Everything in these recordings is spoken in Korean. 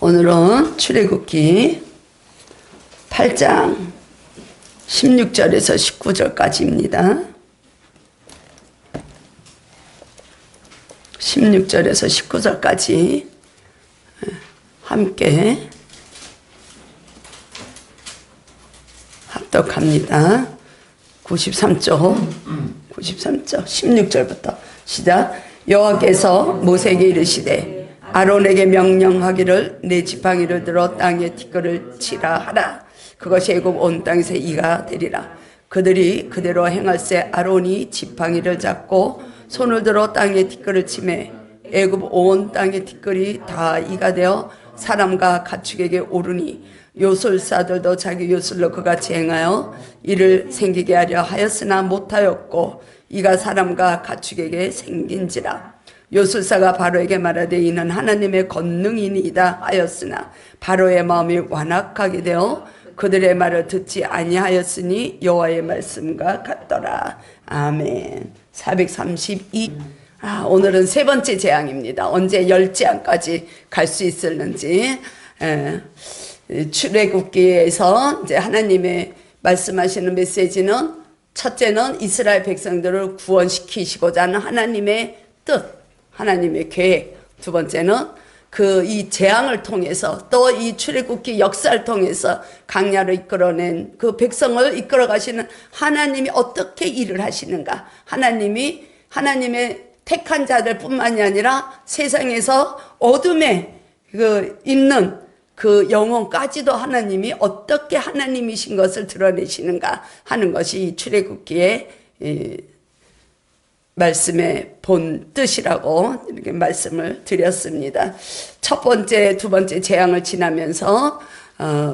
오늘은 출애굽기 8장 16절에서 19절까지입니다. 16절에서 19절까지 함께 합독합니다. 93쪽 16절부터 시작. 여호와께서 모세에게 이르시되 아론에게 명령하기를 내 지팡이를 들어 땅에 티끌을 치라 하라. 그것이 애굽 온 땅에서 이가 되리라. 그들이 그대로 행할세. 아론이 지팡이를 잡고 손을 들어 땅에 티끌을 치매 애굽 온 땅의 티끌이 다 이가 되어 사람과 가축에게 오르니 요술사들도 자기 요술로 그같이 행하여 이를 생기게 하려 하였으나 못하였고 이가 사람과 가축에게 생긴지라. 요술사가 바로에게 말하되 이는 하나님의 권능이니이다 하였으나 바로의 마음이 완악하게 되어 그들의 말을 듣지 아니하였으니 여호와의 말씀과 같더라. 아멘. 432. 오늘은 세 번째 재앙입니다. 언제 10재앙까지 갈 수 있을는지. 출애굽기에서 이제 하나님의 말씀하시는 메시지는 첫째는 이스라엘 백성들을 구원시키시고자 하는 하나님의 뜻, 하나님의 계획. 두 번째는 이 재앙을 통해서 또 이 출애굽기 역사를 통해서 광야를 이끌어낸 그 백성을 이끌어 가시는 하나님이 어떻게 일을 하시는가. 하나님의 택한 자들 뿐만이 아니라 세상에서 어둠에 있는 그 영혼까지도 하나님이 어떻게 하나님이신 것을 드러내시는가 하는 것이 이 출애굽기의 말씀의 본 뜻이라고 이렇게 말씀을 드렸습니다. 첫 번째, 두 번째 재앙을 지나면서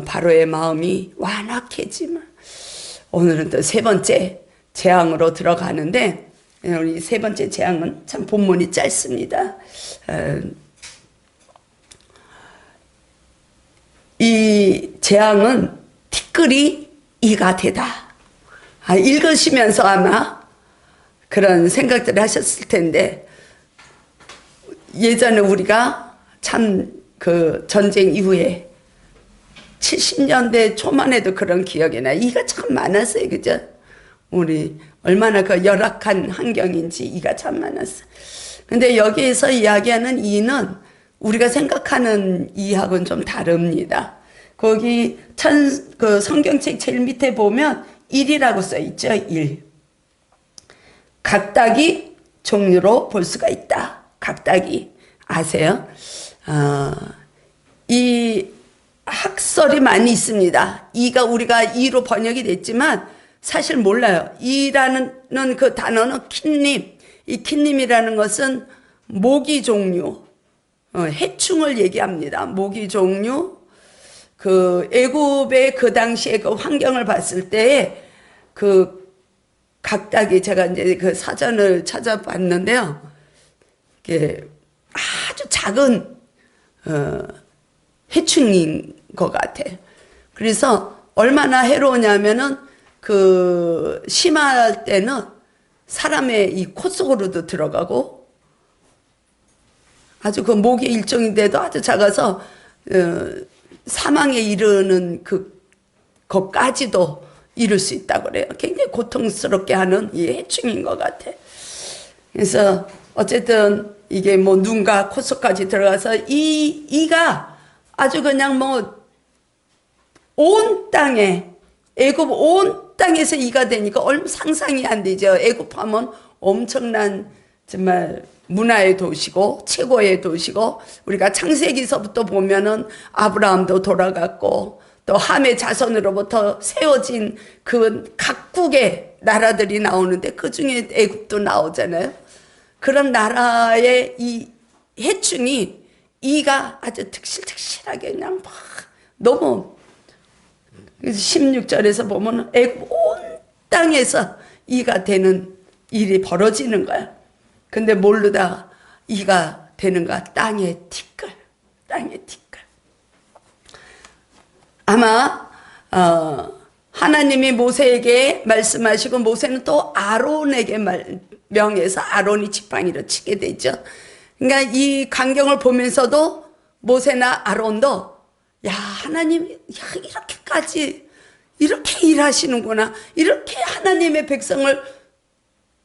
바로의 마음이 완악해지만 오늘은 또 세 번째 재앙으로 들어가는데 우리 세 번째 재앙은 참 본문이 짧습니다. 이 재앙은 티끌이 이가 되다. 읽으시면서 아마 그런 생각들을 하셨을 텐데 예전에 우리가 참 그 전쟁 이후에 70년대 초만 해도 그런 기억이 나요. 이가 참 많았어요. 그죠? 우리 얼마나 그 열악한 환경인지 이가 참 많았어요. 근데 여기에서 이야기하는 이는 우리가 생각하는 이하고는 좀 다릅니다. 거기 그 성경책 제일 밑에 보면 1이라고 써 있죠. 1. 각닭이 종류로 볼 수가 있다. 각닭이. 아세요? 이 학설이 많이 있습니다. 이가 우리가 이로 번역이 됐지만 사실 몰라요. 이라는 그 단어는 킨님. 이 킨님이라는 것은 모기 종류, 해충을 얘기합니다. 모기 종류. 그 애굽의 그 당시에 그 환경을 봤을 때 그 각닭이 제가 이제 그 사전을 찾아봤는데요. 이게 아주 작은 해충인 것 같아요. 그래서 얼마나 해로우냐면은 그 심할 때는 사람의 이 코 속으로도 들어가고 아주 그 모기 일종인데도 아주 작아서 사망에 이르는 것까지도 이룰 수 있다고 그래요. 굉장히 고통스럽게 하는 이 해충인 것 같아. 그래서 어쨌든 이게 뭐 눈과 코 속까지 들어가서 이가 아주 그냥 뭐 온 땅에 애굽 온 땅에서 이가 되니까 얼마 상상이 안 되죠. 애굽하면 엄청난 정말 문화의 도시고 최고의 도시고 우리가 창세기서부터 보면은 아브라함도 돌아갔고 또 함의 자손으로부터 세워진 그 각국의 나라들이 나오는데 그 중에 애굽도 나오잖아요. 그런 나라의 이 해충이 이가 아주 득실득실하게 그냥 막 너무 16절에서 보면 애굽 온 땅에서 이가 되는 일이 벌어지는 거야. 근데 모르다가 이가 되는가? 땅의 티끌. 아마 하나님이 모세에게 말씀하시고 모세는 또 아론에게 명해서 아론이 지팡이를 치게 되죠. 그러니까 이 광경을 보면서도 모세나 아론도 야, 하나님, 야, 이렇게까지 이렇게 일하시는구나. 이렇게 하나님의 백성을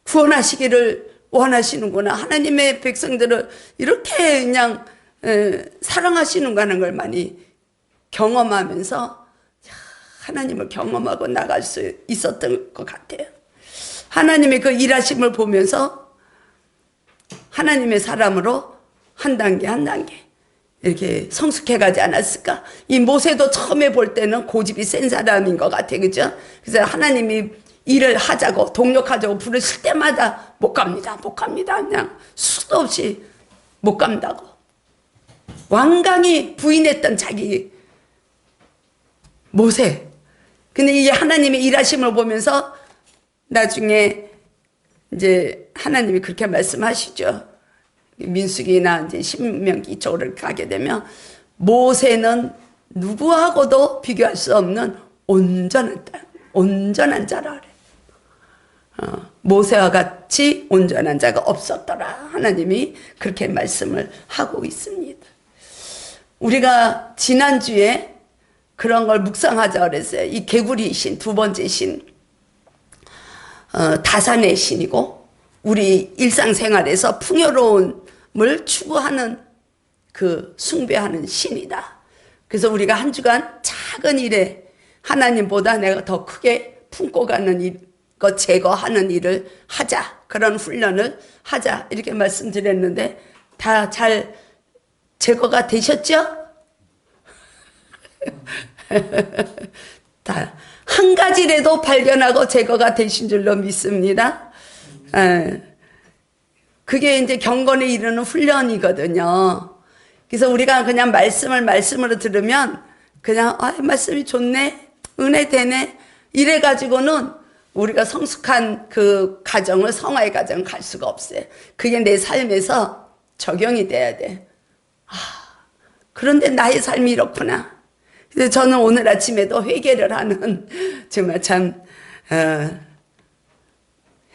구원하시기를 원하시는구나. 하나님의 백성들을 이렇게 그냥 사랑하시는가 하는 걸 많이 경험하면서 하나님을 경험하고 나갈 수 있었던 것 같아요. 하나님의 그 일하심을 보면서 하나님의 사람으로 한 단계 한 단계 이렇게 성숙해 가지 않았을까. 이 모세도 처음에 볼 때는 고집이 센 사람인 것 같아, 그죠? 그래서 하나님이 일을 하자고 동력하자고 부르실 때마다 못 갑니다, 못 갑니다. 그냥 수도 없이 못 간다고 완강히 부인했던 자기 모세. 근데 이 하나님의 일하심을 보면서 나중에 이제 하나님이 그렇게 말씀하시죠. 민수기나 이제 신명기 쪽으로 가게 되면 모세는 누구하고도 비교할 수 없는 온전한 자라 그래. 모세와 같이 온전한 자가 없었더라. 하나님이 그렇게 말씀을 하고 있습니다. 우리가 지난주에 그런 걸 묵상하자 그랬어요. 이 개구리 신, 두 번째 신, 다산의 신이고 우리 일상생활에서 풍요로움을 추구하는 그 숭배하는 신이다. 그래서 우리가 한 주간 작은 일에 하나님보다 내가 더 크게 품고 가는 것 제거하는 일을 하자. 그런 훈련을 하자. 이렇게 말씀드렸는데 다 잘 제거가 되셨죠? 다 한 가지라도 발견하고 제거가 되신 줄로 믿습니다. 그게 이제 경건에 이르는 훈련이거든요. 그래서 우리가 그냥 말씀으로 들으면 그냥 말씀이 좋네, 은혜 되네 이래가지고는 우리가 성숙한 그 가정을 성화의 가정을 갈 수가 없어요. 그게 내 삶에서 적용이 돼야 돼. 그런데 나의 삶이 이렇구나. 그래서 저는 오늘 아침에도 회개를 하는 정말 참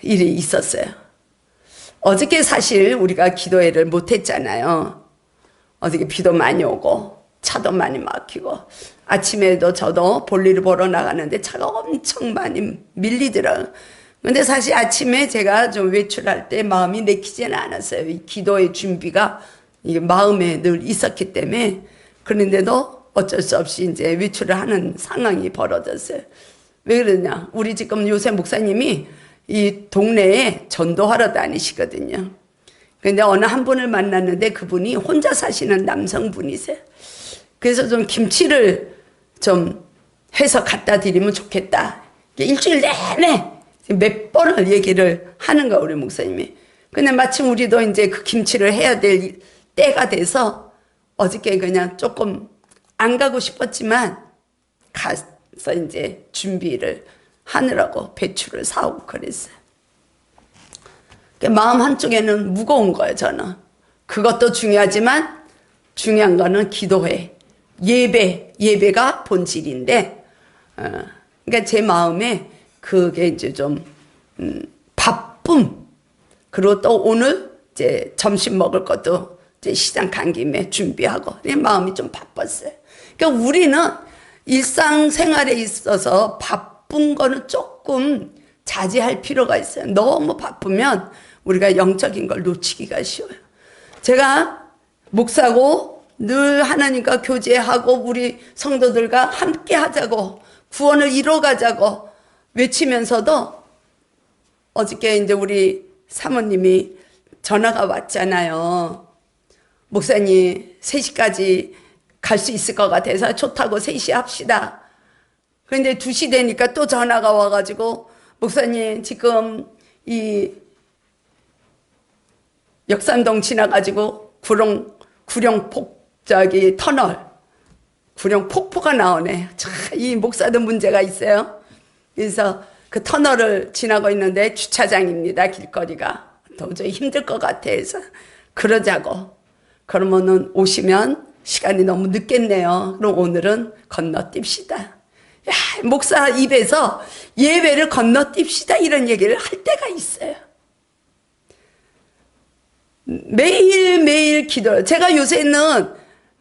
일이 있었어요. 어저께 사실 우리가 기도회를 못했잖아요. 어저께 비도 많이 오고 차도 많이 막히고 아침에도 저도 볼일을 보러 나가는데 차가 엄청 많이 밀리더라고요. 근데 사실 아침에 제가 좀 외출할 때 마음이 내키지는 않았어요. 이 기도의 준비가 이게 마음에 늘 있었기 때문에. 그런데도 어쩔 수 없이 이제 외출을 하는 상황이 벌어졌어요. 왜 그러냐? 우리 지금 요새 목사님이 이 동네에 전도하러 다니시거든요. 근데 어느 한 분을 만났는데 그분이 혼자 사시는 남성분이세요. 그래서 좀 김치를 좀 해서 갖다 드리면 좋겠다. 일주일 내내 몇 번을 얘기를 하는 거야, 우리 목사님이. 근데 마침 우리도 이제 그 김치를 해야 될 때가 돼서 어저께 그냥 조금 안 가고 싶었지만 가서 이제 준비를 하느라고 배추를 사오고 그랬어요. 마음 한쪽에는 무거운 거예요, 저는. 그것도 중요하지만 중요한 거는 기도회, 예배가 본질인데, 그러니까 제 마음에 그게 이제 좀 바쁨. 그리고 또 오늘 이제 점심 먹을 것도 이제 시장 간 김에 준비하고 마음이 좀 바빴어요. 그러니까 우리는 일상생활에 있어서 바쁜 거는 조금 자제할 필요가 있어요. 너무 바쁘면 우리가 영적인 걸 놓치기가 쉬워요. 제가 목사고 늘 하나님과 교제하고 우리 성도들과 함께 하자고 구원을 이뤄가자고 외치면서도 어저께 이제 우리 사모님이 전화가 왔잖아요. 목사님 3시까지 갈 수 있을 것 같아서 좋다고 3시 합시다. 그런데 2시 되니까 또 전화가 와가지고 목사님 지금 이 역삼동 지나가지고 구룡폭 터널 구룡폭포가 나오네. 참 이 목사도 문제가 있어요. 그래서 그 터널을 지나고 있는데 주차장입니다. 길거리가 도저히 힘들 것 같아서 그러자고. 그러면은 오시면 시간이 너무 늦겠네요. 그럼 오늘은 건너뜁시다. 야, 목사 입에서 예배를 건너뜁시다 이런 얘기를 할 때가 있어요. 매일매일 기도. 제가 요새는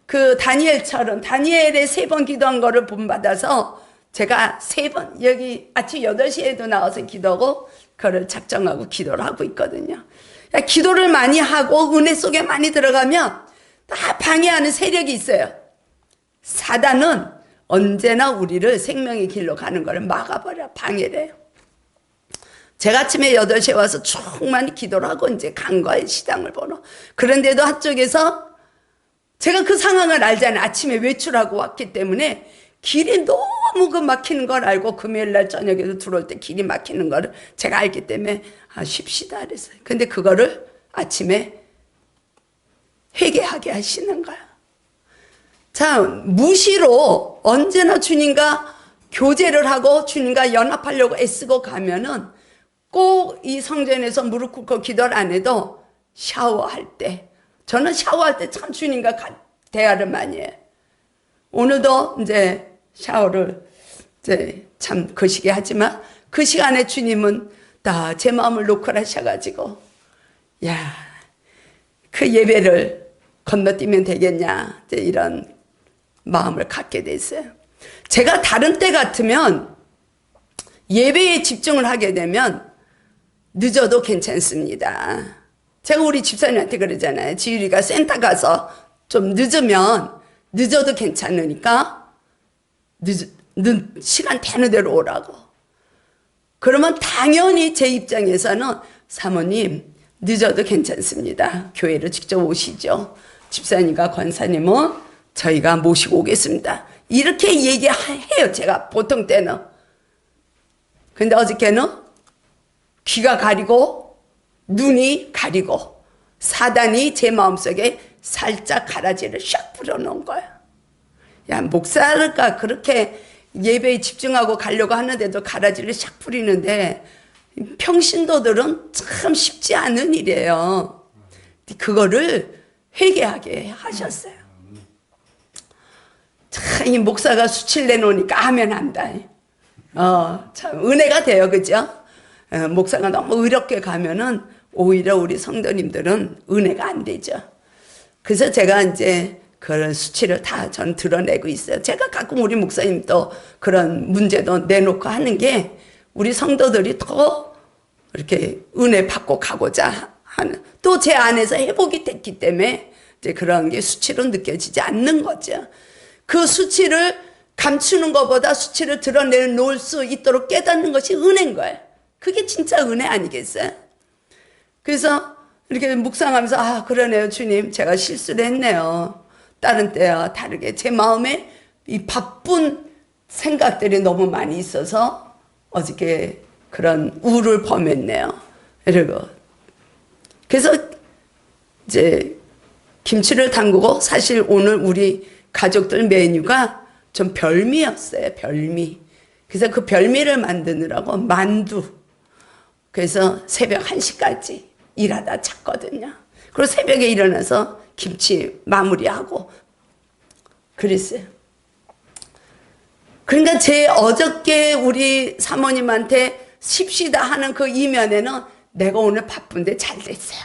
그 다니엘처럼 다니엘의 3번 기도한 거를 본받아서 제가 3번 여기 아침 8시에도 나와서 기도하고 그걸 작정하고 기도를 하고 있거든요. 기도를 많이 하고 은혜 속에 많이 들어가면 다 방해하는 세력이 있어요. 사단은 언제나 우리를 생명의 길로 가는 걸 막아버려, 방해를 해요. 제가 아침에 8시에 와서 충만히 기도를 하고 이제 간 거예요, 시장을 보러. 그런데도 한쪽에서 제가 그 상황을 알잖아요. 아침에 외출하고 왔기 때문에 길이 너무 그 막히는 걸 알고 금요일 날 저녁에도 들어올 때 길이 막히는 걸 제가 알기 때문에 쉽시다 그랬어요. 근데 그거를 아침에 회개하게 하시는 거야. 자, 무시로 언제나 주님과 교제를 하고 주님과 연합하려고 애쓰고 가면은 꼭 이 성전에서 무릎 꿇고 기도를 안 해도 샤워할 때, 저는 샤워할 때 참 주님과 대화를 많이 해요. 오늘도 이제 샤워를 이제 참 거시기 하지만 그 시간에 주님은 다 제 마음을 놓고 하셔가지고, 야, 그 예배를 건너뛰면 되겠냐, 이제 이런 마음을 갖게 됐어요. 제가 다른 때 같으면 예배에 집중을 하게 되면 늦어도 괜찮습니다. 제가 우리 집사님한테 그러잖아요. 지율이가 센터 가서 좀 늦어도 괜찮으니까 시간 되는 대로 오라고. 그러면 당연히 제 입장에서는 사모님 늦어도 괜찮습니다. 교회로 직접 오시죠. 집사님과 권사님은 저희가 모시고 오겠습니다. 이렇게 얘기해요, 제가 보통 때는. 근데 어저께는 귀가 가리고 눈이 가리고 사단이 제 마음속에 살짝 가라지를 샥 불어넣은 거야. 야, 목사가 그렇게 예배에 집중하고 가려고 하는데도 가라지를 샥 뿌리는데 평신도들은 참 쉽지 않은 일이에요. 그거를 회개하게 하셨어요. 참, 이 목사가 수치를 내놓으니까 하면 한다. 참 은혜가 돼요, 그죠? 목사가 너무 의롭게 가면은 오히려 우리 성도님들은 은혜가 안 되죠. 그래서 제가 이제 그런 수치를 다 전 드러내고 있어요. 제가 가끔 우리 목사님도 그런 문제도 내놓고 하는 게 우리 성도들이 더 이렇게 은혜 받고 가고자 하는, 또 제 안에서 회복이 됐기 때문에 이제 그런 게 수치로 느껴지지 않는 거죠. 그 수치를 감추는 것보다 수치를 드러내놓을 수 있도록 깨닫는 것이 은혜인 거예요. 그게 진짜 은혜 아니겠어요? 그래서 이렇게 묵상하면서 그러네요, 주님, 제가 실수를 했네요. 다른 때와 다르게 제 마음에 이 바쁜 생각들이 너무 많이 있어서 어저께 그런 우를 범했네요. 이러고 그래서 이제 김치를 담그고, 사실 오늘 우리 가족들 메뉴가 좀 별미였어요, 별미. 그래서 그 별미를 만드느라고 만두, 그래서 새벽 1시까지 일하다 잤거든요. 그리고 새벽에 일어나서 김치 마무리하고 그랬어요. 그러니까 제 어저께 우리 사모님한테 쉽시다 하는 그 이면에는 내가 오늘 바쁜데 잘 됐어요,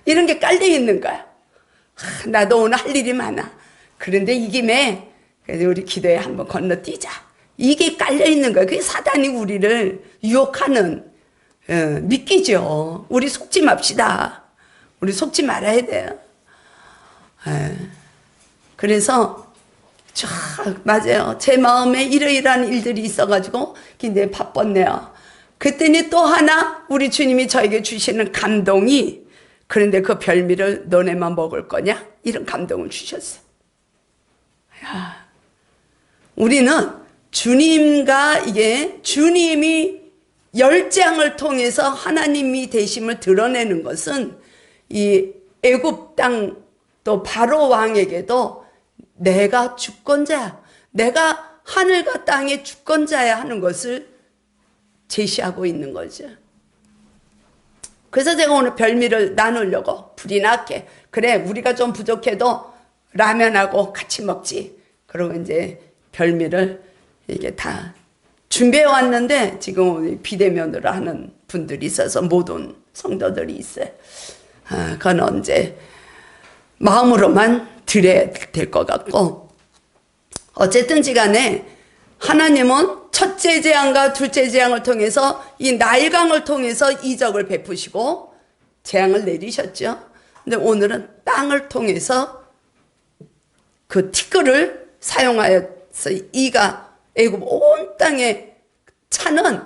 이런 게 깔려 있는 거야. 나도 오늘 할 일이 많아. 그런데 이 김에 그래도 우리 기도에 한번 건너뛰자, 이게 깔려 있는 거야. 그게 사단이 우리를 유혹하는 미끼죠. 우리 속지 맙시다. 우리 속지 말아야 돼요. 그래서 맞아요. 제 마음에 이러이러한 일들이 있어가지고 굉장히 바빴네요. 그랬더니 또 하나 우리 주님이 저에게 주시는 감동이, 그런데 그 별미를 너네만 먹을 거냐? 이런 감동을 주셨어요. 야, 우리는 주님과 이게 주님이 열장을 통해서 하나님이 되심을 드러내는 것은 이 애굽 땅 또 바로 왕에게도 내가 주권자야, 내가 하늘과 땅의 주권자야 하는 것을 제시하고 있는 거죠. 그래서 제가 오늘 별미를 나누려고, 불이 나게, 그래 우리가 좀 부족해도 라면하고 같이 먹지, 그러고 이제 별미를 이게 다 준비해 왔는데 지금 비대면으로 하는 분들이 있어서 못 온 성도들이 있어요. 그건 언제 마음으로만 드려야 될 것 같고, 어쨌든지 간에 하나님은 첫째 재앙과 둘째 재앙을 통해서 이 나일강을 통해서 이적을 베푸시고 재앙을 내리셨죠. 근데 오늘은 땅을 통해서 그 티끌을 사용하여서 이가 애굽 온 땅에 차는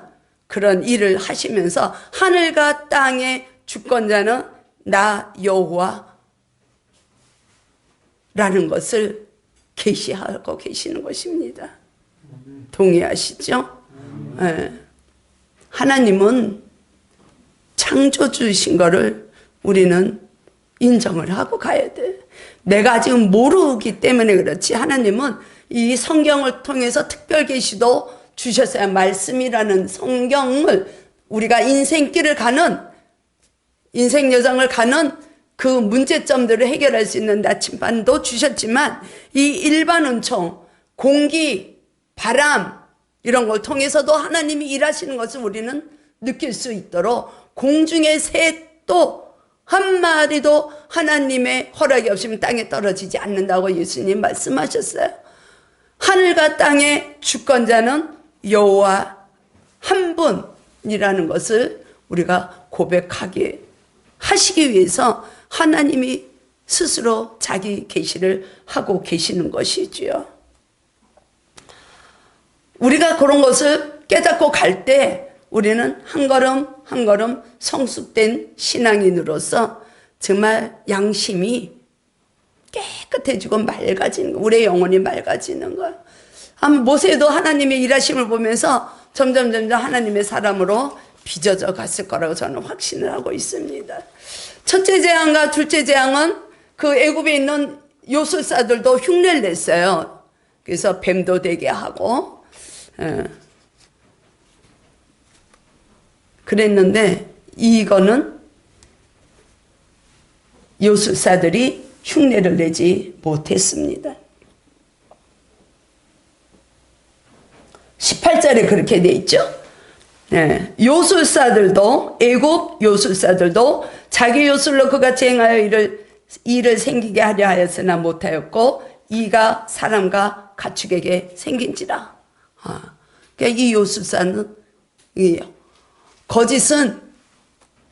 그런 일을 하시면서 하늘과 땅의 주권자는 나 여호와라는 것을 계시하고 계시는 것입니다. 동의하시죠? 네. 하나님은 창조주신 거를 우리는 인정을 하고 가야 돼. 내가 지금 모르기 때문에 그렇지, 하나님은 이 성경을 통해서 특별 계시도 주셨어요. 말씀이라는 성경을 우리가 인생길을 가는, 인생 여정을 가는 그 문제점들을 해결할 수 있는 나침반도 주셨지만, 이 일반 은총, 공기, 바람 이런 걸 통해서도 하나님이 일하시는 것을 우리는 느낄 수 있도록 공중의 새도 한 마리도 하나님의 허락이 없으면 땅에 떨어지지 않는다고 예수님 말씀하셨어요. 하늘과 땅의 주권자는 여호와 한 분이라는 것을 우리가 고백하게 하시기 위해서 하나님이 스스로 자기 계시를 하고 계시는 것이지요. 우리가 그런 것을 깨닫고 갈 때 우리는 한 걸음 한 걸음 성숙된 신앙인으로서 정말 양심이 깨끗해지고 맑아지는 거예요. 우리의 영혼이 맑아지는 거예요. 모세도 하나님의 일하심을 보면서 점점 하나님의 사람으로 빚어져 갔을 거라고 저는 확신을 하고 있습니다. 첫째 재앙과 둘째 재앙은 그 애굽에 있는 요술사들도 흉내를 냈어요. 그래서 뱀도 되게 하고 그랬는데, 이거는 요술사들이 흉내를 내지 못했습니다. 18절에 그렇게 돼 있죠. 요술사들도, 애굽 요술사들도 자기 요술로 그같이 행하여 일을 생기게 하려 하였으나 못하였고 이가 사람과 가축에게 생긴지라. 그러니까 이 요술사는, 거짓은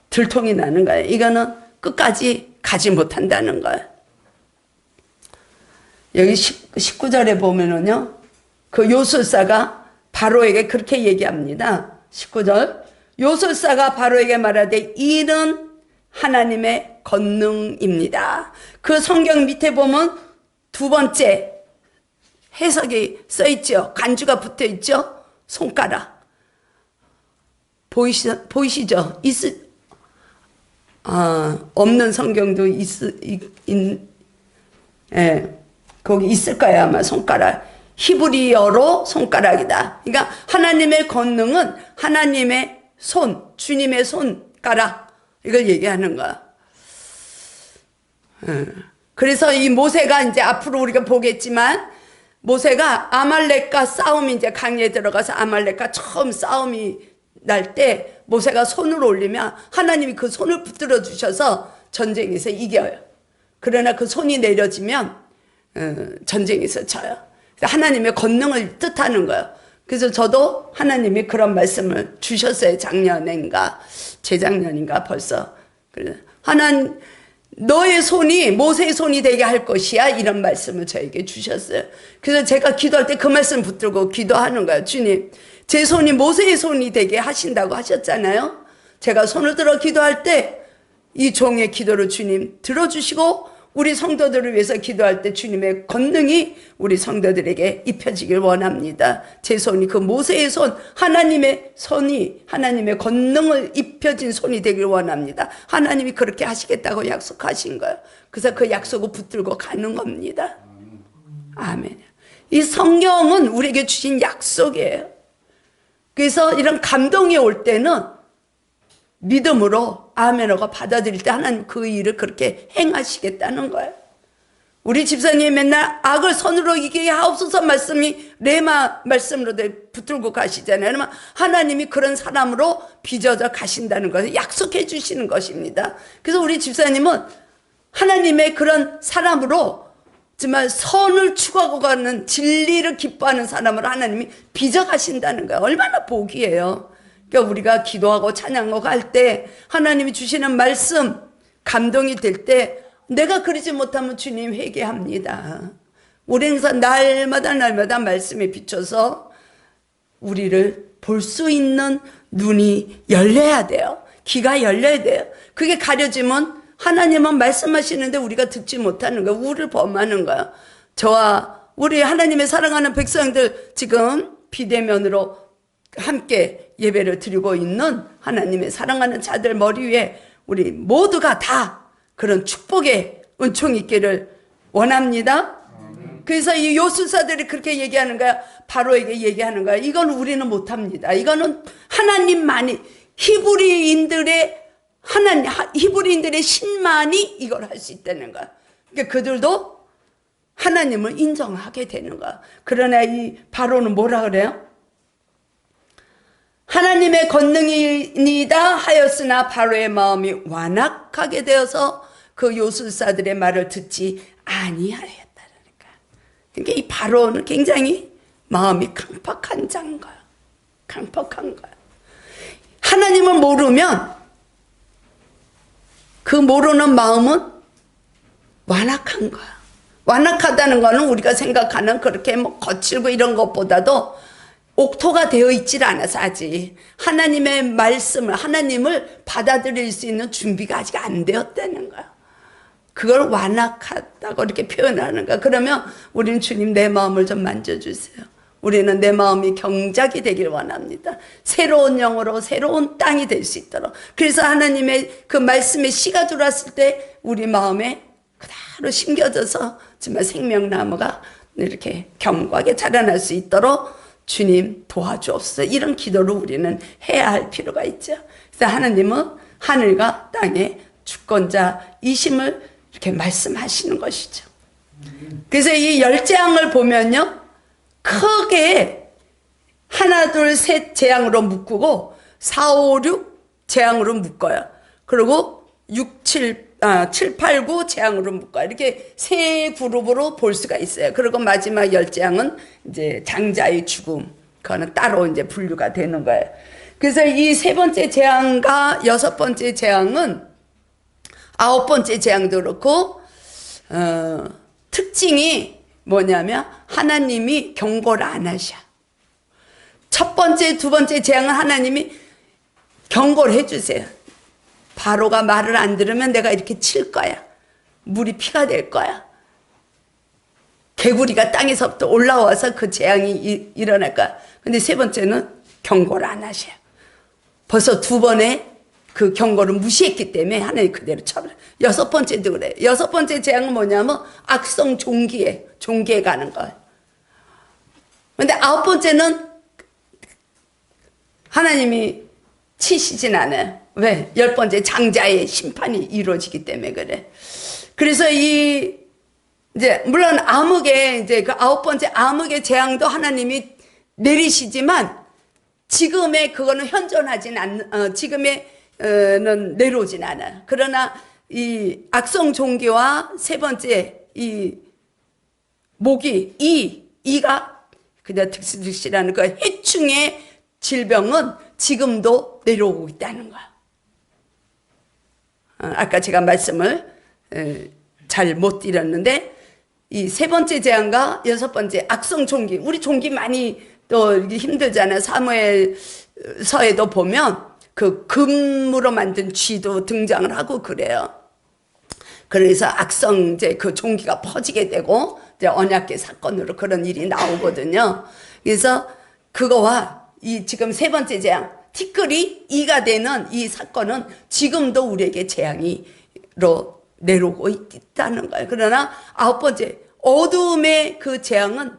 들통이 나는 거예요. 이거는 끝까지 가지 못한다는 거예요. 여기 19절에 보면은요, 그 요술사가 바로에게 그렇게 얘기합니다. 19절, 요술사가 바로에게 말하되 이는 하나님의 권능입니다. 그 성경 밑에 보면 두 번째 해석이 써 있죠. 간주가 붙어 있죠. 손가락. 보이시죠? 없는 성경도 거기 있을 거예요, 아마. 손가락. 히브리어로 손가락이다. 그러니까 하나님의 권능은 하나님의 손, 주님의 손가락, 이걸 얘기하는 거야. 그래서 이 모세가 이제 앞으로 우리가 보겠지만, 모세가 아말렉과 싸움이 이제 강에 들어가서 아말렉과 처음 싸움이 날 때 모세가 손을 올리면 하나님이 그 손을 붙들어 주셔서 전쟁에서 이겨요. 그러나 그 손이 내려지면 전쟁에서 져요. 하나님의 권능을 뜻하는 거예요. 그래서 저도 하나님이 그런 말씀을 주셨어요. 작년인가 재작년인가 벌써. 너의 손이 모세의 손이 되게 할 것이야, 이런 말씀을 저에게 주셨어요. 그래서 제가 기도할 때 그 말씀 붙들고 기도하는 거예요. 주님, 제 손이 모세의 손이 되게 하신다고 하셨잖아요. 제가 손을 들어 기도할 때 이 종의 기도를 주님 들어주시고, 우리 성도들을 위해서 기도할 때 주님의 권능이 우리 성도들에게 입혀지길 원합니다. 제 손이 그 모세의 손, 하나님의 손이, 하나님의 권능을 입혀진 손이 되길 원합니다. 하나님이 그렇게 하시겠다고 약속하신 거예요. 그래서 그 약속을 붙들고 가는 겁니다. 아멘. 이 성경은 우리에게 주신 약속이에요. 그래서 이런 감동이 올 때는 믿음으로 아멘하고 받아들일 때 하나님 그 일을 그렇게 행하시겠다는 거예요. 우리 집사님이 맨날 악을 선으로 이기게 하옵소서 말씀이 레마 말씀으로 붙들고 가시잖아요. 그러면 하나님이 그런 사람으로 빚어져 가신다는 것을 약속해 주시는 것입니다. 그래서 우리 집사님은 하나님의 그런 사람으로 정말 선을 추구하고 가는 진리를 기뻐하는 사람을 하나님이 빚어가신다는 거예요. 얼마나 복이에요. 그러니까 우리가 기도하고 찬양하고 할 때 하나님이 주시는 말씀 감동이 될 때 내가 그러지 못하면 주님 회개합니다. 우리는 항상 날마다 말씀에 비춰서 우리를 볼 수 있는 눈이 열려야 돼요. 귀가 열려야 돼요. 그게 가려지면 하나님은 말씀하시는데 우리가 듣지 못하는 거예요. 우를 범하는 거예요. 저와 우리 하나님의 사랑하는 백성들 지금 비대면으로 함께 예배를 드리고 있는 하나님의 사랑하는 자들 머리 위에 우리 모두가 다 그런 축복의 은총이 있기를 원합니다. 그래서 이 요술사들이 그렇게 얘기하는 거야. 바로에게 얘기하는 거야. 이건 우리는 못합니다. 이거는 하나님만이 히브리인들의 신만이 이걸 할 수 있다는 거야. 그러니까 그들도 하나님을 인정하게 되는 거야. 그러나 이 바로는 뭐라 그래요? 하나님의 권능이니다 하였으나 바로의 마음이 완악하게 되어서 그 요술사들의 말을 듣지 아니하였다니까. 그러니까 이 바로는 굉장히 마음이 강팍한 자인 거야. 강팍한 거야. 하나님을 모르면 그 모르는 마음은 완악한 거야. 완악하다는 거는 우리가 생각하는 그렇게 뭐 거칠고 이런 것보다도 옥토가 되어 있질 않아서 아직 하나님의 말씀을 하나님을 받아들일 수 있는 준비가 아직 안 되었다는 거야. 그걸 완악하다고 이렇게 표현하는 거야. 그러면 우리는 주님 내 마음을 좀 만져주세요. 우리는 내 마음이 경작이 되길 원합니다. 새로운 영으로 새로운 땅이 될 수 있도록. 그래서 하나님의 그 말씀에 씨가 들어왔을 때 우리 마음에 그대로 심겨져서 정말 생명나무가 이렇게 견고하게 자라날 수 있도록 주님 도와주옵소서. 이런 기도를 우리는 해야 할 필요가 있죠. 그래서 하나님은 하늘과 땅의 주권자이심을 이렇게 말씀하시는 것이죠. 그래서 이 열재앙을 보면요, 크게 하나 둘 셋 재앙으로 묶고 4, 5, 6 재앙으로 묶어요. 그리고 7, 8, 9 재앙으로 묶어요. 이렇게 세 그룹으로 볼 수가 있어요. 그리고 마지막 열재앙은 이제 장자의 죽음. 그거는 따로 이제 분류가 되는 거예요. 그래서 이 세 번째 재앙과 여섯 번째 재앙은 아홉 번째 재앙도 그렇고 특징이 뭐냐면 하나님이 경고를 안 하셔. 첫 번째, 두 번째 재앙은 하나님이 경고를 해주세요. 바로가 말을 안 들으면 내가 이렇게 칠 거야. 물이 피가 될 거야. 개구리가 땅에서부터 올라와서 그 재앙이 일어날 거야. 근데 세 번째는 경고를 안 하셔요. 벌써 두 번의 그 경고를 무시했기 때문에 하나님 그대로 쳐버려요. 여섯 번째도 그래요. 여섯 번째 재앙은 뭐냐면 악성 종기에 가는 거예요. 근데 아홉 번째는 하나님이 치시진 않아요. 왜? 열 번째 장자의 심판이 이루어지기 때문에 그래. 그래서 이제 물론 암흑의 이제 그 아홉 번째 암흑의 재앙도 하나님이 내리시지만 지금의 그거는 현존하진 지금에는 내려오진 않아요. 그러나 이 악성 종기와 세 번째 이 모기 이가 그냥 득실득실하는 그 해충의 질병은 지금도 내려오고 있다는 거야. 아까 제가 말씀을 잘 못 드렸는데 이 세 번째 재앙과 여섯 번째 악성 종기, 우리 종기 많이 또 힘들잖아요. 사무엘서에도 보면 그 금으로 만든 쥐도 등장을 하고 그래요. 그래서 악성 이제 그 종기가 퍼지게 되고 이제 언약궤 사건으로 그런 일이 나오거든요. 그래서 그거와 이 지금 세 번째 재앙 티끌이 이가 되는 이 사건은 지금도 우리에게 재앙이로 내려오고 있다는 거예요. 그러나 아홉 번째 어둠의 그 재앙은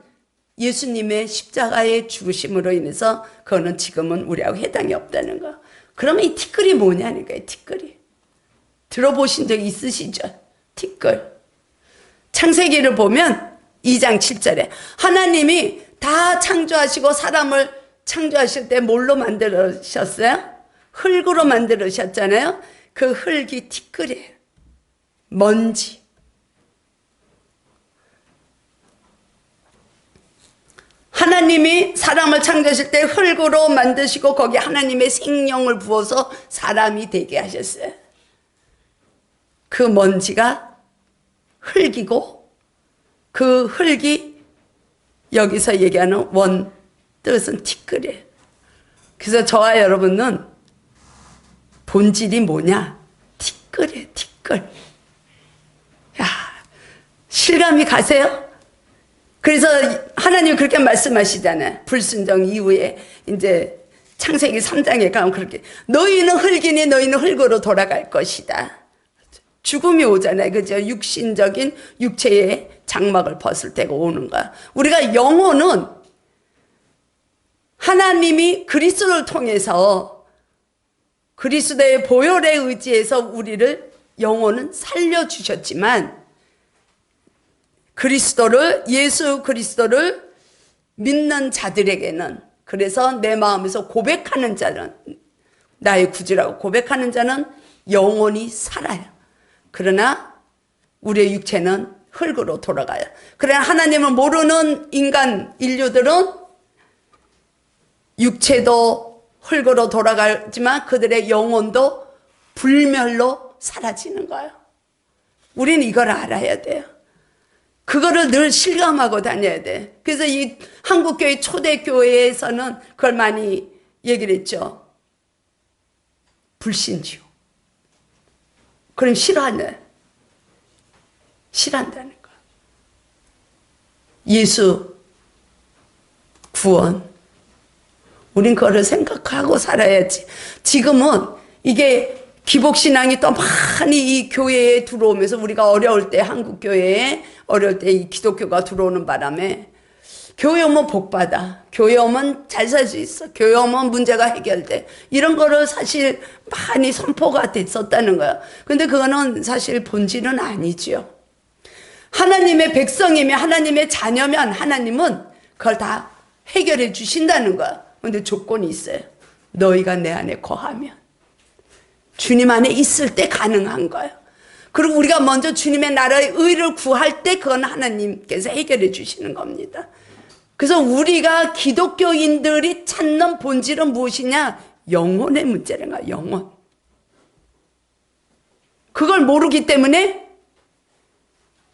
예수님의 십자가의 죽으심으로 인해서 그거는 지금은 우리하고 해당이 없다는 거. 그러면 이 티끌이 뭐냐는 거예요. 티끌이 들어보신 적 있으시죠? 티끌. 창세기를 보면 2장 7절에 하나님이 다 창조하시고 사람을 창조하실 때 뭘로 만들으셨어요? 흙으로 만들으셨잖아요. 그 흙이 티끌이에요. 먼지. 하나님이 사람을 창조하실 때 흙으로 만드시고 거기 하나님의 생명을 부어서 사람이 되게 하셨어요. 그 먼지가 흙이고 그 흙이 여기서 얘기하는 원 뜻은 티끌이에요. 그래서 저와 여러분은 본질이 뭐냐? 티끌이에요. 티끌. 야, 실감이 가세요? 그래서 하나님 그렇게 말씀하시잖아요. 불순종 이후에 이제 창세기 3장에 가면 그렇게 너희는 흙이니 너희는 흙으로 돌아갈 것이다. 죽음이 오잖아요. 그죠? 육신적인 육체의 장막을 벗을 때가 오는 거야. 우리가 영혼은 하나님이 그리스도를 통해서 그리스도의 보혈에 의지해서 우리를 영혼은 살려주셨지만 예수 그리스도를 믿는 자들에게는 그래서 내 마음에서 고백하는 자는 나의 구주라고 고백하는 자는 영원히 살아요. 그러나 우리의 육체는 흙으로 돌아가요. 그러나 하나님을 모르는 인류들은 육체도 흙으로 돌아가지만 그들의 영혼도 불멸로 사라지는 거예요. 우리는 이걸 알아야 돼요. 그거를 늘 실감하고 다녀야 돼. 그래서 이 한국교회 초대교회에서는 그걸 많이 얘기를 했죠. 불신주. 그럼 싫어하네. 싫어한다는 거야. 예수 구원. 우린 그거를 생각하고 살아야지. 지금은 이게 기복신앙이 또 많이 이 교회에 들어오면서 우리가 어려울 때 한국교회에 어려울 때 이 기독교가 들어오는 바람에 교회 오면 복받아. 교회 오면 잘 살 수 있어. 교회 오면 문제가 해결돼. 이런 거를 사실 많이 선포가 됐었다는 거야. 근데 그거는 사실 본질은 아니죠. 하나님의 백성이면 하나님의 자녀면 하나님은 그걸 다 해결해 주신다는 거야. 근데 조건이 있어요. 너희가 내 안에 거하면. 주님 안에 있을 때 가능한 거예요. 그리고 우리가 먼저 주님의 나라의 의를 구할 때 그건 하나님께서 해결해 주시는 겁니다. 그래서 우리가 기독교인들이 찾는 본질은 무엇이냐? 영혼의 문제라는 거야. 영혼. 그걸 모르기 때문에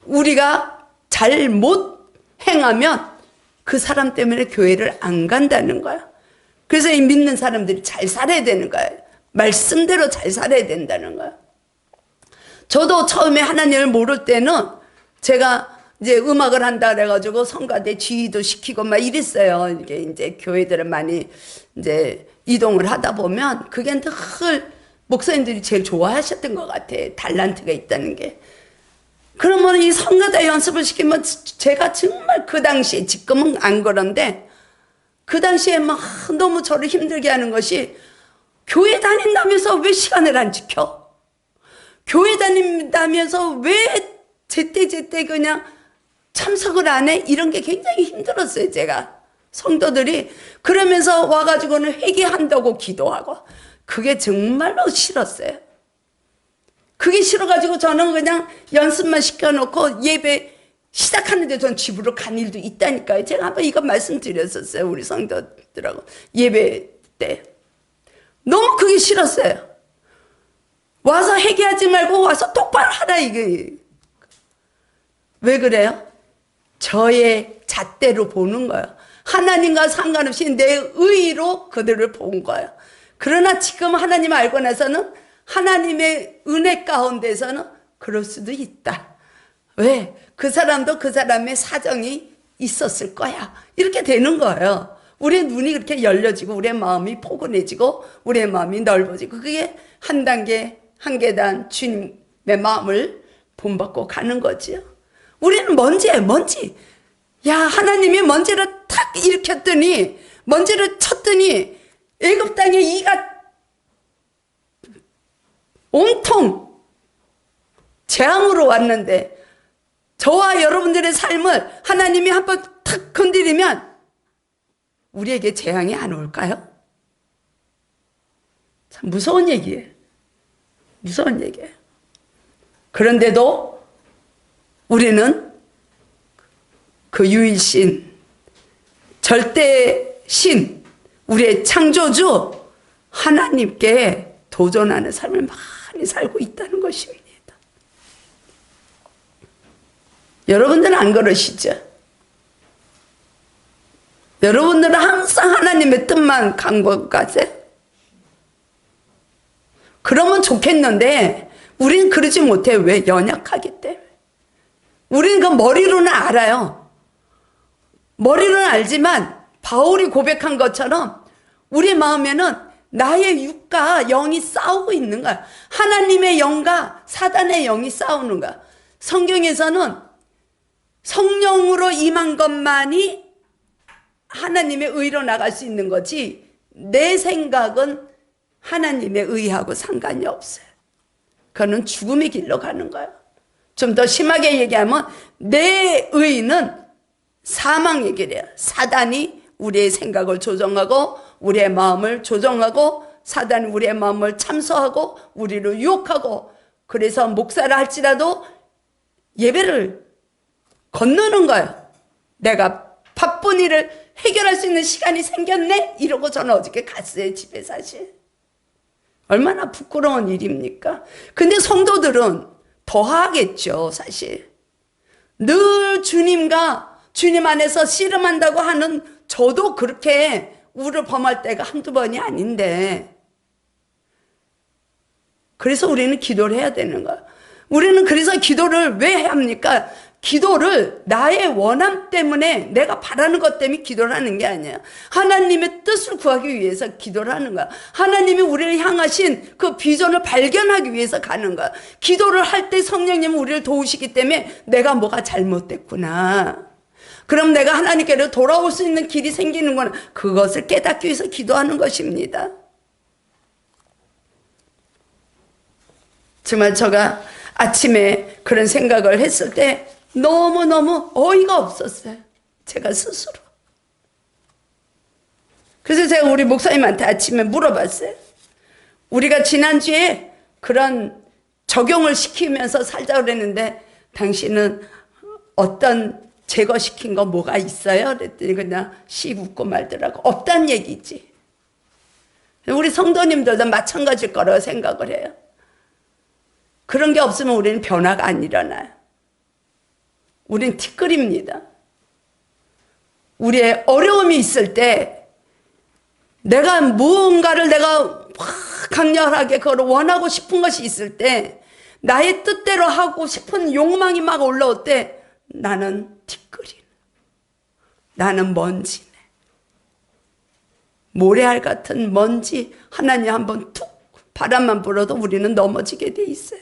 우리가 잘못 행하면 그 사람 때문에 교회를 안 간다는 거야. 그래서 이 믿는 사람들이 잘 살아야 되는 거야. 말씀대로 잘 살아야 된다는 거야. 저도 처음에 하나님을 모를 때는 제가 이제 음악을 한다 그래가지고 성가대 지휘도 시키고 막 이랬어요. 이게 이제 교회들을 많이 이제 이동을 하다 보면 그게 늘 목사님들이 제일 좋아하셨던 것 같아. 달란트가 있다는 게. 그러면 이 성가대 연습을 시키면 제가 정말 그 당시에 지금은 안 그런데 그 당시에 막 너무 저를 힘들게 하는 것이 교회 다닌다면서 왜 시간을 안 지켜? 교회 다닌다면서 왜 제때 그냥 참석을 안 해? 이런 게 굉장히 힘들었어요, 제가. 성도들이 그러면서 와가지고는 회개한다고 기도하고 그게 정말로 싫었어요. 그게 싫어가지고 저는 그냥 연습만 시켜놓고 예배 시작하는데 전 집으로 간 일도 있다니까요. 제가 한번 이거 말씀드렸었어요. 우리 성도들하고 예배 때. 너무 그게 싫었어요. 와서 회개하지 말고 와서 똑바로 하라 이게. 왜 그래요? 저의 잣대로 보는 거예요. 하나님과 상관없이 내 의로 그들을 본 거예요. 그러나 지금 하나님 알고 나서는 하나님의 은혜 가운데서는 그럴 수도 있다. 왜? 그 사람도 그 사람의 사정이 있었을 거야. 이렇게 되는 거예요. 우리의 눈이 그렇게 열려지고 우리의 마음이 포근해지고 우리의 마음이 넓어지고 그게 한 단계 한 계단 주님의 마음을 본받고 가는 거지요. 우리는 먼지예요. 먼지. 야, 하나님이 먼지를 탁 일으켰더니 먼지를 쳤더니 애굽 땅에 이가 온통 재앙으로 왔는데 저와 여러분들의 삶을 하나님이 한번 탁 건드리면 우리에게 재앙이 안 올까요? 참 무서운 얘기예요. 무서운 얘기예요. 그런데도 우리는 그 유일신 절대 신, 우리의 창조주 하나님께 도전하는 삶을 많이 살고 있다는 것입니다. 여러분들은 안 그러시죠? 여러분들은 항상 하나님의 뜻만 간것 같아요? 그러면 좋겠는데 우리는 그러지 못해. 왜? 연약하기 때문에. 우리는 그 머리로는 알아요. 머리로는 알지만 바울이 고백한 것처럼 우리 마음에는 나의 육과 영이 싸우고 있는 거야. 하나님의 영과 사단의 영이 싸우는 거야. 성경에서는 성령으로 임한 것만이 하나님의 의로 나갈 수 있는 거지, 내 생각은 하나님의 의하고 상관이 없어요. 그거는 죽음의 길로 가는 거예요. 좀 더 심하게 얘기하면 내 의는 사망의 길이에요. 사단이 우리의 생각을 조정하고 우리의 마음을 조정하고, 사단이 우리의 마음을 참소하고 우리를 유혹하고, 그래서 목사를 할지라도 예배를 건너는 거예요. 내가 바쁜 일을 해결할 수 있는 시간이 생겼네? 이러고 저는 어저께 갔어요, 집에. 사실 얼마나 부끄러운 일입니까? 근데 성도들은 더 하겠죠. 사실 늘 주님과 주님 안에서 씨름한다고 하는 저도 그렇게 우를 범할 때가 한두 번이 아닌데, 그래서 우리는 기도를 해야 되는 거야. 우리는 그래서 기도를 왜 해야 합니까? 기도를 나의 원함 때문에, 내가 바라는 것 때문에 기도를 하는 게 아니에요. 하나님의 뜻을 구하기 위해서 기도를 하는 거야. 하나님이 우리를 향하신 그 비전을 발견하기 위해서 가는 거야. 기도를 할 때 성령님은 우리를 도우시기 때문에 내가 뭐가 잘못됐구나, 그럼 내가 하나님께로 돌아올 수 있는 길이 생기는구나, 그것을 깨닫기 위해서 기도하는 것입니다. 정말 제가 아침에 그런 생각을 했을 때 너무너무 어이가 없었어요, 제가 스스로. 그래서 제가 우리 목사님한테 아침에 물어봤어요. 우리가 지난주에 그런 적용을 시키면서 살자고 그랬는데 당신은 어떤 제거시킨 거 뭐가 있어요? 그랬더니 그냥 씩 웃고 말더라고. 없단 얘기지. 우리 성도님들도 마찬가지일 거라고 생각을 해요. 그런 게 없으면 우리는 변화가 안 일어나요. 우린 티끌입니다. 우리의 어려움이 있을 때 내가 무언가를 내가 강렬하게 그걸 원하고 싶은 것이 있을 때, 나의 뜻대로 하고 싶은 욕망이 막 올라올 때 나는 티끌이네, 나는 먼지네, 모래알 같은 먼지. 하나님 한번 툭 바람만 불어도 우리는 넘어지게 돼 있어요.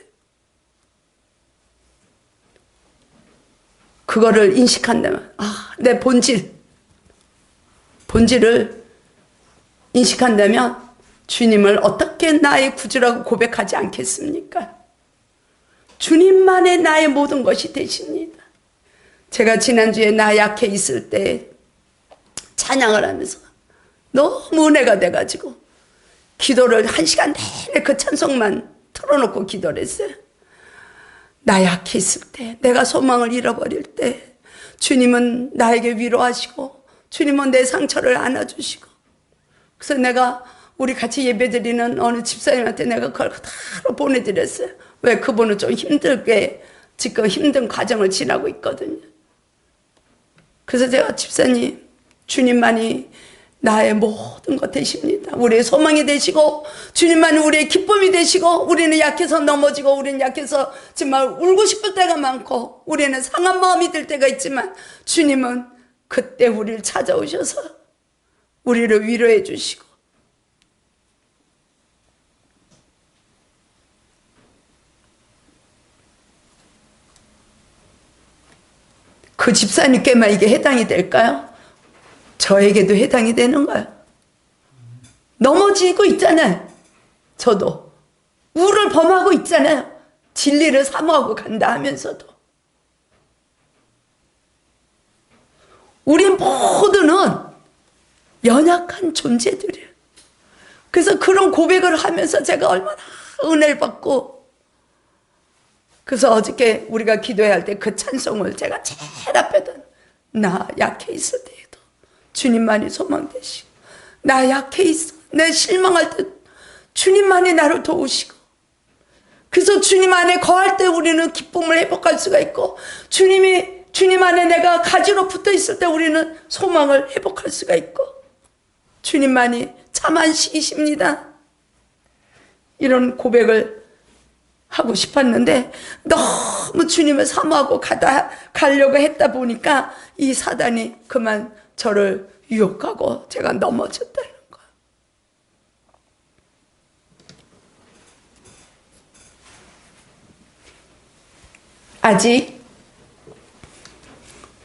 그거를 인식한다면, 내 본질을 인식한다면 주님을 어떻게 나의 구주라고 고백하지 않겠습니까? 주님만의 나의 모든 것이 되십니다. 제가 지난주에 나 약해 있을 때 찬양을 하면서 너무 은혜가 돼가지고 기도를 1시간 내내 그 찬송만 틀어놓고 기도를 했어요. 나 약해 있을 때, 내가 소망을 잃어버릴 때 주님은 나에게 위로하시고 주님은 내 상처를 안아주시고, 그래서 내가 우리 같이 예배드리는 어느 집사님한테 내가 그걸 그대로 보내드렸어요. 왜? 그분은 좀 힘들게 지금 힘든 과정을 지나고 있거든요. 그래서 제가, 집사님, 주님만이 나의 모든 것 되십니다. 우리의 소망이 되시고 주님만이 우리의 기쁨이 되시고, 우리는 약해서 넘어지고 우리는 약해서 정말 울고 싶을 때가 많고 우리는 상한 마음이 들 때가 있지만, 주님은 그때 우리를 찾아오셔서 우리를 위로해 주시고, 그 집사님께만 이게 해당이 될까요? 저에게도 해당이 되는 거예요. 넘어지고 있잖아요. 저도 우를 범하고 있잖아요. 진리를 사모하고 간다 하면서도. 우리 모두는 연약한 존재들이에요. 그래서 그런 고백을 하면서 제가 얼마나 은혜를 받고, 그래서 어저께 우리가 기도해야 할 때 그 찬송을 제가 제일 앞에다, 나 약해 있을 때에도 주님만이 소망 되시고, 나 약해 있어, 내 실망할 때 주님만이 나를 도우시고, 그래서 주님 안에 거할 때 우리는 기쁨을 회복할 수가 있고, 주님 안에 내가 가지로 붙어 있을 때 우리는 소망을 회복할 수가 있고, 주님만이 참 안식이십니다. 이런 고백을 하고 싶었는데 너무 주님을 사모하고 가려고 했다 보니까 이 사단이 그만 저를 유혹하고 제가 넘어졌다는 거예요. 아직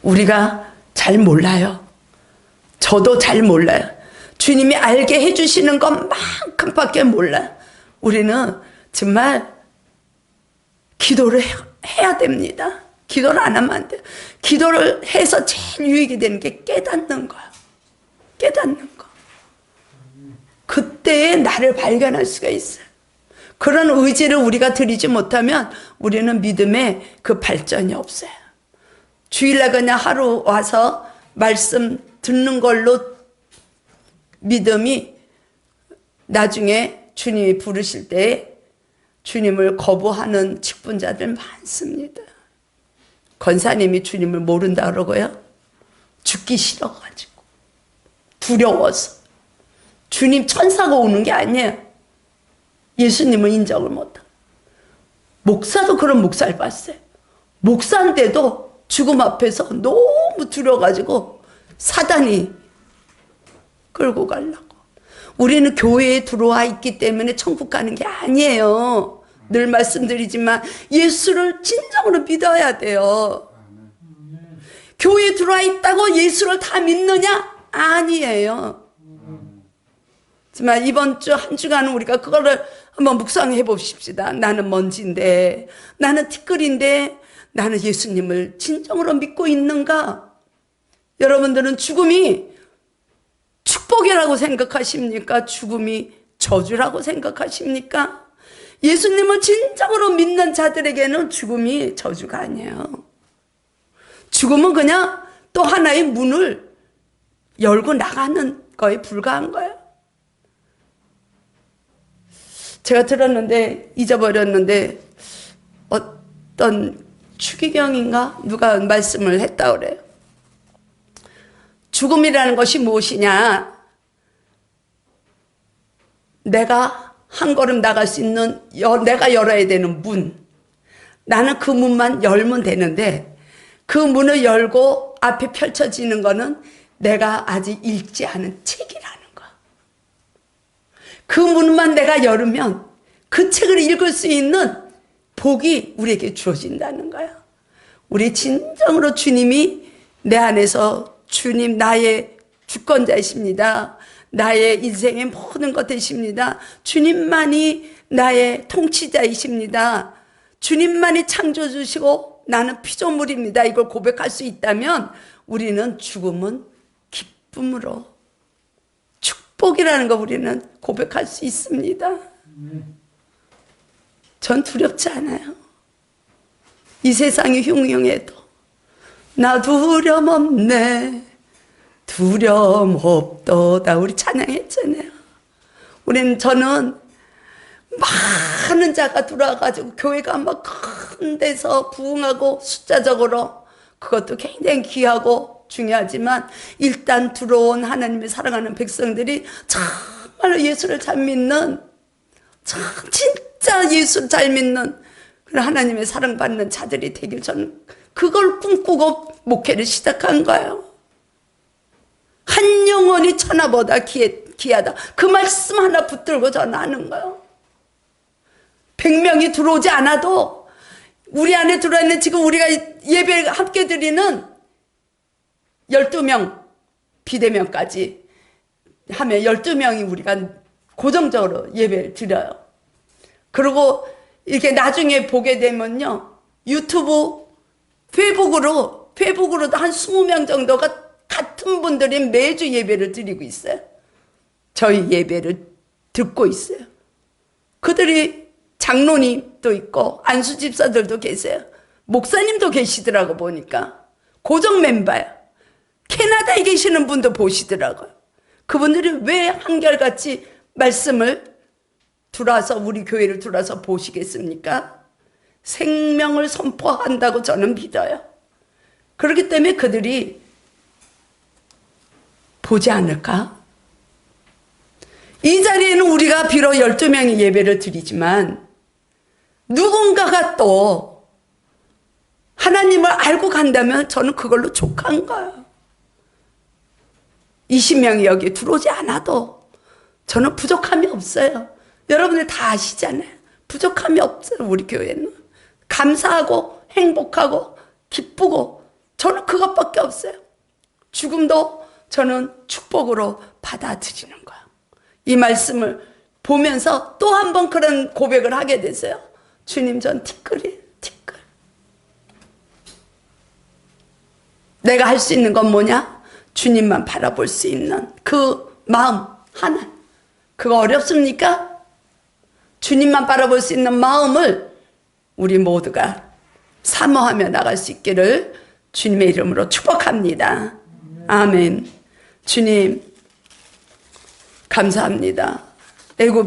우리가 잘 몰라요. 저도 잘 몰라요. 주님이 알게 해주시는 것만큼밖에 몰라요. 우리는 정말 기도를 해야 됩니다. 기도를 안 하면 안 돼요. 기도를 해서 제일 유익이 되는 게 깨닫는 거예요. 깨닫는 거. 그때에 나를 발견할 수가 있어요. 그런 의지를 우리가 드리지 못하면 우리는 믿음의 그 발전이 없어요. 주일날 그냥 하루 와서 말씀 듣는 걸로 믿음이 나중에 주님이 부르실 때 주님을 거부하는 직분자들 많습니다. 권사님이 주님을 모른다 그러고요. 죽기 싫어가지고, 두려워서. 주님 천사가 오는 게 아니에요. 예수님을 인정을 못하고. 목사도 그런 목사를 봤어요. 목사인데도 죽음 앞에서 너무 두려워가지고 사단이 끌고 가려고. 우리는 교회에 들어와 있기 때문에 천국 가는 게 아니에요. 늘 말씀드리지만 예수를 진정으로 믿어야 돼요. 교회에 들어와 있다고 예수를 다 믿느냐? 아니에요. 하지만 이번 주 한 주간은 우리가 그거를 한번 묵상해 봅시다. 나는 먼지인데, 나는 티끌인데, 나는 예수님을 진정으로 믿고 있는가? 여러분들은 죽음이 축복이라고 생각하십니까? 죽음이 저주라고 생각하십니까? 예수님을 진정으로 믿는 자들에게는 죽음이 저주가 아니에요. 죽음은 그냥 또 하나의 문을 열고 나가는 거에 불과한 거예요. 제가 들었는데 잊어버렸는데 어떤 추기경인가 누가 말씀을 했다 그래요. 죽음이라는 것이 무엇이냐? 내가 한 걸음 나갈 수 있는 내가 열어야 되는 문. 나는 그 문만 열면 되는데 그 문을 열고 앞에 펼쳐지는 거는 내가 아직 읽지 않은 책이라는 거. 그 문만 내가 열으면 그 책을 읽을 수 있는 복이 우리에게 주어진다는 거예요. 우리 진정으로 주님이 내 안에서 주님 나의 주권자이십니다. 나의 인생의 모든 것 되십니다. 주님만이 나의 통치자이십니다. 주님만이 창조주시고 나는 피조물입니다. 이걸 고백할 수 있다면 우리는 죽음은 기쁨으로 축복이라는 거 우리는 고백할 수 있습니다. 전 두렵지 않아요. 이 세상이 흉흉해도 나 두려움 없네 두려움 없도다 우리 찬양했잖아요. 저는 많은 자가 들어와가지고 교회가 막 큰 데서 부흥하고 숫자적으로 그것도 굉장히 귀하고 중요하지만 일단 들어온 하나님의 사랑하는 백성들이 정말로 예수를 잘 믿는 참 진짜 예수를 잘 믿는 그런 하나님의 사랑받는 자들이 되길 저는 그걸 꿈꾸고 목회를 시작한 거예요. 한 영혼이 천하보다 귀하다. 그 말씀 하나 붙들고 저는 하는 거예요. 100명이 들어오지 않아도 우리 안에 들어있는 지금 우리가 예배 함께 드리는 12명 비대면까지 하면 12명이 우리가 고정적으로 예배를 드려요. 그리고 이렇게 나중에 보게 되면요. 유튜브 페이북으로도 한 20명 정도가 같은 분들이 매주 예배를 드리고 있어요. 저희 예배를 듣고 있어요. 그들이 장로님도 있고 안수집사들도 계세요. 목사님도 계시더라고 보니까. 고정 멤버야. 캐나다에 계시는 분도 보시더라고요. 그분들이 왜 한결같이 말씀을 들어와서 우리 교회를 들어와서 보시겠습니까? 생명을 선포한다고 저는 믿어요. 그렇기 때문에 그들이 보지 않을까? 이 자리에는 우리가 비록 12명의 예배를 드리지만 누군가가 또 하나님을 알고 간다면 저는 그걸로 족한 거예요. 20명이 여기 들어오지 않아도 저는 부족함이 없어요. 여러분들 다 아시잖아요. 부족함이 없어요. 우리 교회는 감사하고 행복하고 기쁘고 저는 그것밖에 없어요. 죽음도 저는 축복으로 받아들이는 거예요. 이 말씀을 보면서 또 한 번 그런 고백을 하게 됐어요. 주님, 전 티끌이에요. 티끌. 내가 할 수 있는 건 뭐냐? 주님만 바라볼 수 있는 그 마음 하나. 그거 어렵습니까? 주님만 바라볼 수 있는 마음을 우리 모두가 사모하며 나갈 수 있기를 주님의 이름으로 축복합니다. 아멘. 주님 감사합니다. 애굽에